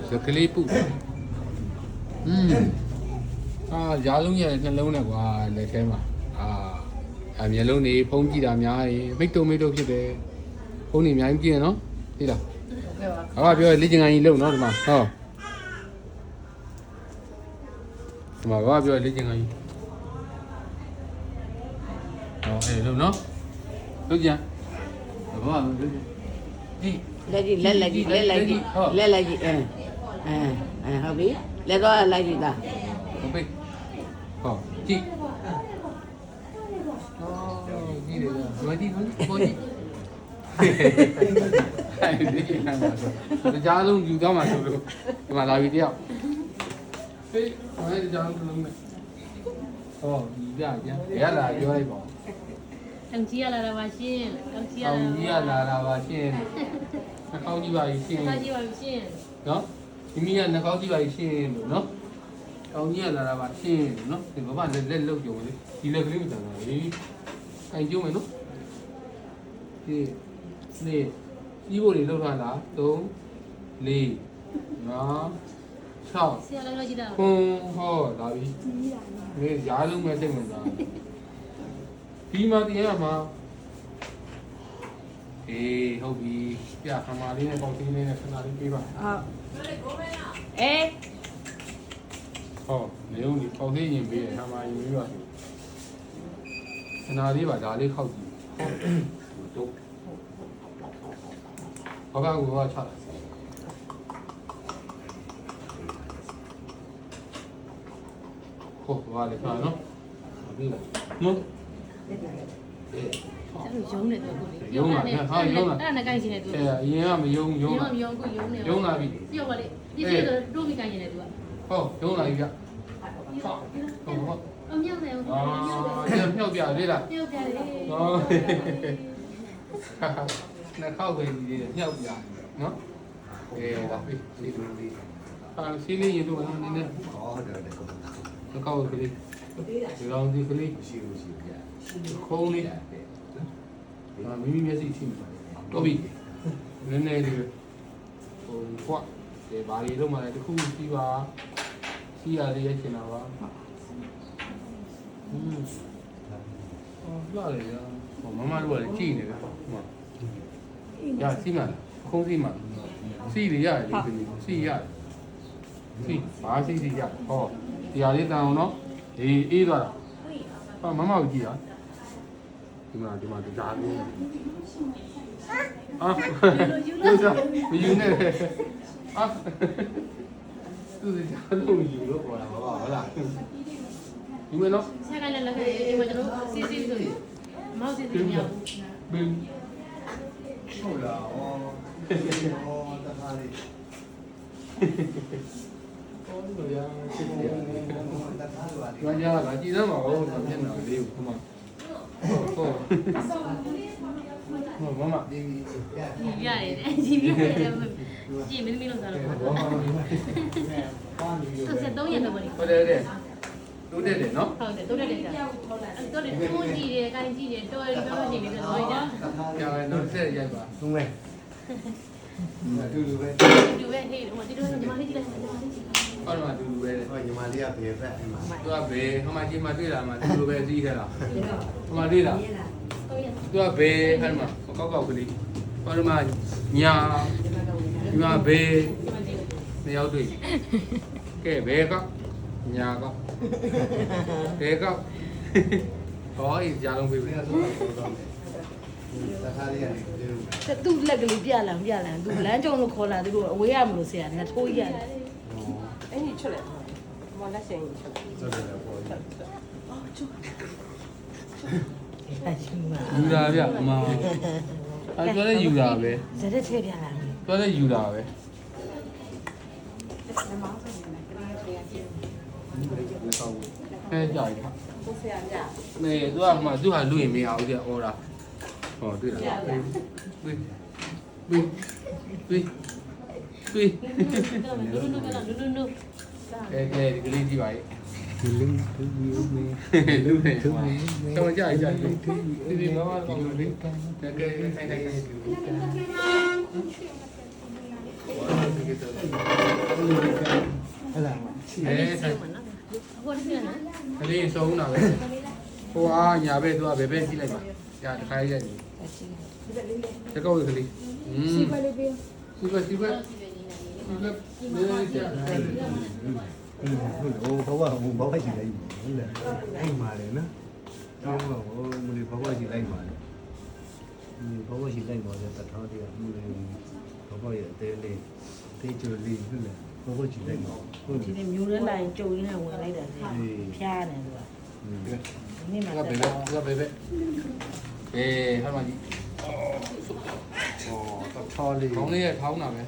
စကလေးပုရားလုံးရဲ့နှလုံးနဲ့ကွာလက်ထဲမှာမျက်လုံးတွေဖုံးကြည့်တာများရင်မိတ်တုံဖြစ်တယ်ဖုံးနေအများကြီးကြည့်ရနော်သိလားပြောလေ့ကျင့်ခန်းကြီးလုပ်နော်ဒီမှာဒီမှာပြောလေ့ကျင့်ခန်းကြီးလုပ်နော်လုပ်ကြဘာလုပ်ကြကြည့်လက်ကြီးဟုတ်ပြီလက်တော့လိုက်ကြည့်တာဟုတ်ပြီကြည့်ကြည့်တယ်မကြည့်ဘူးကိုကြည့်အဲ့ဒီနေမှာဆိုကြားလုံးယူသွားမှာဆိုလို့ဒီမှာလာပြီတယောက်ဟေးအဲ့ဒီကြားလုံးလုံးနဲ့ဒီပြပြန်ရလာပြောလိုက်ပါတောင်ကြီးရလာတာပါရှင်တောင်ကြီးရလာတာပါရှင်နှာခေါင်းကြီးပါရှင်နှာခေါင်းကြီးပါရှင်နော်မိမိကနှာခေါင်းကြီးပါရှင်လို့နော်တောင်ကြီးရလာတာပါရှင်နော်ဒီဘာမှလက်လုတ်ကြုံလေဒီလက်ကလေးမတန်တာလေအိုင်ကျုံမယ်နော်ဒီနေ့ကြီးဖို့တွေလောက်ထားလား3 4 5 6ဆရာလည်းကြည့်တာဟောလာပြီဒီရားလုံးမဲ့စိတ်ဝင်စားဒီမှာတရားမှာဟုတ်ပြီပြခမာလေးနဲ့ပေါင်းတင်းလေးနဲ့ခဏလေးပေးပါနေုံဒီပေါင်းသေးရင်ပေးတယ်ခမာရင်ပေးပါခဏလေးပါဒါလေးခောက်ကြည့်တို့ဘာကကိုချလာဘာလဲခါနော်ပြီးလားနော်အဲ့လိုယုံနေတယ်ကိုလေယုံလာယုံလာအဲ့ဒါနဲ့ကိုင်းရှင်နေသူအရင်ကမယုံကိုယုံနေယုံလာပြီပြောပါလေပြည့်စုံတော့တို့မိကိုင်းရှင်နေသူကယုံလာပြီဗျအမြောက်တယ်ဟုတ်မြောက်ပြသေးလားမြောက်ပြလေနှစ်ခေါက်ပဲဒီမြောက်ပြနော်ဒါပြီစီလူလေးစီလေးရင်တို့နည်းနည်းနှစ်ခေါက်ကလေးဒီလောင်ဒီကလေးရှိပြခုံးလေးမိမိမျက်စိထိတော့ပြီနည်းနည်းလေးခွတ်ဘာတွေလုံးမှလည်းတစ်ခုပြီးပါစီရလေးရချင်တာပါလာလေမမတို့ကလည်းကြည်နေတယ်ရစီမခုံးစီမစီရရတယ်စီရတယ်စီဘာစီရဒီဟာလေးတန်အောင်နော်အေးသွားတာမမကိုကြည့်တာဒီမှာကြားလေးယူစားမယူနဲ့သူကြားလို့ယူလို့ခေါ်တာဟုတ်လားဒီမဲ့နော်ဆရာကလည်းလည်းဒီမှာကျွန်တော်စီစီဆိုမောက်စီစီမြောက်ဘင်းဟုတ်လားတခါလေးကျွမ်းကြလာကြည်စမ်းပါဦးမျက်နှာလေးကိုခမမမဒီရတယ်ဒီပြရတယ်ကြည့်မင်းလို့စားလို့73ရက်ပဲပေါ့လေဟုတ်တယ်တိုးတက်တယ်နော်ဟုတ်တယ်တိုးတက်တယ်ကြာတိုးတယ်ဖုန်းကြည့်တယ်ကိုင်းကြည့်တယ်တော်တယ်ပြောနေတယ်တော့ကြာကြာတော့ဆက်ရိုက်ပါသုံးမယ်တူတူပဲဟေးဒီလိုညီမလေးကြည့်လိုက်ညီမလေးကြည့်ဟောတော့တူတူပဲဟောညီမလေးကဘယ်ဖက်အဲ့မှာသူကဘယ်ဟိုမှာဒီမှာတွေ့လာမှာတူတူပဲစီးခဲ့တာဟိုမှာတွေ့လာသူကဘယ်အဲ့မှာကောက်ကလေးဟောတော့မှာညာဒီမှာဘယ်နှစ်ယောက်တွေ့ကဲဘယ်ကောက်ညာကောက်ဘယ်ကောက်ဟောဒီကြားလုံးပေးပြီတခါလေးရတယ်သူ့လက်ကလေးပြလာသူလမ်းကြုံလို့ခေါ်လာသူတို့အဝေးရမလို့ဆရာနှစ်ထိုးရတယ်အဲ့ဒီချက်လိုက်မလက်ရှင်ချက်ယူတာဗျအမပြောလဲယူတာပဲဇက်ထဲပြလာပြောလဲယူတာပဲကြာပြီကိုဆရာညမေသူကမှသူဟာလူရင်မရဘူးကြာအော်တာတွေ့လားပြီးကဲဒီကလေးကြည့်ပါဦးလူနေတော့ကြာကြာဒီမမကတော့လေးကဲဆိုင် အဲ့ဒါချီ အဲဆိုင် အခုတည်းကနော် ကလေးစုံတာပဲဟိုအားညာဘက်သူကဘယ်ဘက်ကြည့်လိုက်ပါညာတစ်ခါရိုက်နေတကောက်ကလေးစီပါလေးပေးစီပါလေးကြာ ဟုတ်ဘောချီလိုက်ဟုတ်လားအဲ့မှာလေနော်ကျောင်းကဟိုမလီဘောချီလိုက်မှာလေဘောချီလိုက်မှာတဲ့တထားတဲ့မလီဘောရဲ့တဲလေးတေးချိုလေးဟုတ်လားဘောချီလိုက်မှာဟုတ် ဒီနေ့မျိုးရဲလိုက်ကြုံရင်းနဲ့ဝင်လိုက်တာဖျားနေသူကဒီနေ့မှ သူကဘယ်ဘက်သူကဘယ်ဘက်ဟဲ့ဟာမကြီး တထားလေး ခေါင်းလေးရထောင်းတာပဲ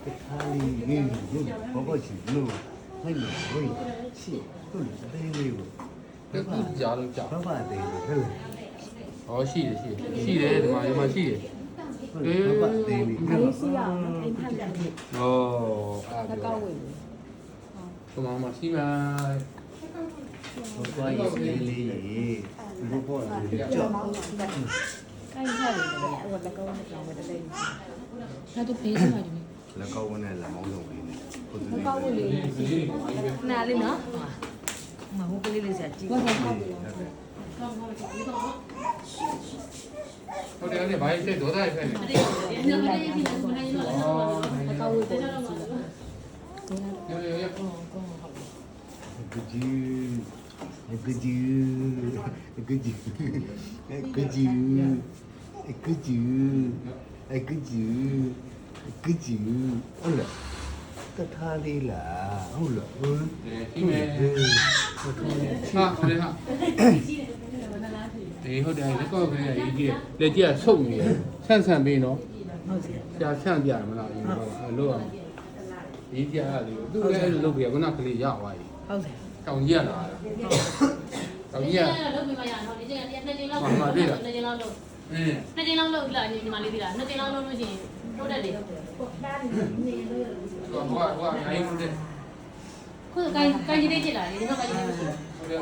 တထားလေးငင်းဟုတ်ဘောချီလို့ဟိုင်းဝိချီဟုတ်လားတဲလေးကို တက်သူကြားလို့ကြာ ဘာတဲဟုတ်လား ဟောရှိတယ်ဒီမှာရှိတယ် ဘာတဲလေး အေးစီရအောင်အိမ်ဖက်တယ် ဩအားပြောဒီမှာမရှိမှာ ဘာရဲ့တဲလေးရေဘောလေးကြောက် ကိုင်းထားတယ်ဟိုကလည်းကောင်းတယ်ကြောင်ပဲတလေး ဒါတော့ဘေးစမှာဒီ လက်ကောက်ဝန်းနဲ့လက်မောင်းလုံးလေးနဲ့ဟုတ်တယ် ကောက်ဝင်လေ နားလေးနော်မဟုတ်ကလေးလေးစားကြည့် ဟုတ်တယ်ဘာလို့ဒေါသရိုက်ဖက်နေ ညမလေးဒီကနေ့တော့လည်းကောက်ဝင်တယ်တော့ ရ ကကြီးဟုတ်လားတထားလေးလားဟုတ်လားဟုတ် ဒီမဲ့ဟာဟိုလေဟာဒီဟုတ်တယ်လက်ကောက်ကလေးကရေးကြည့်လက်ကြီးကဆုပ်နေတယ်ဆန့်ပေးနော် ဟုတ်စီ ဆရာဆန့်ပြမလားဒီမှာလို့အောင်ရေးကြရတယ်သူလည်းလုပ်ပြခုနကလေးရသွားပြီ ဟုတ်စီ တောင်ကြီးရလာတာတောင်ကြီးရ လုပ်ပြီးမှရတော့ဒီကျရင်2ချိန်လောက်2ချိန်လောက်လုပ် အင်း 2ချိန်လောက်လုပ်လာညီမလေးသိလား2ချိန်လောက်လုပ်လို့ရှိရင်ထုတ်တတ်တယ် ဟိုကအများကြီးဟုတ်တယ် ခုကိုင်းကြီးလေးဖြစ်လာတယ်ဒီတော့ကိုင်းကြီးလေး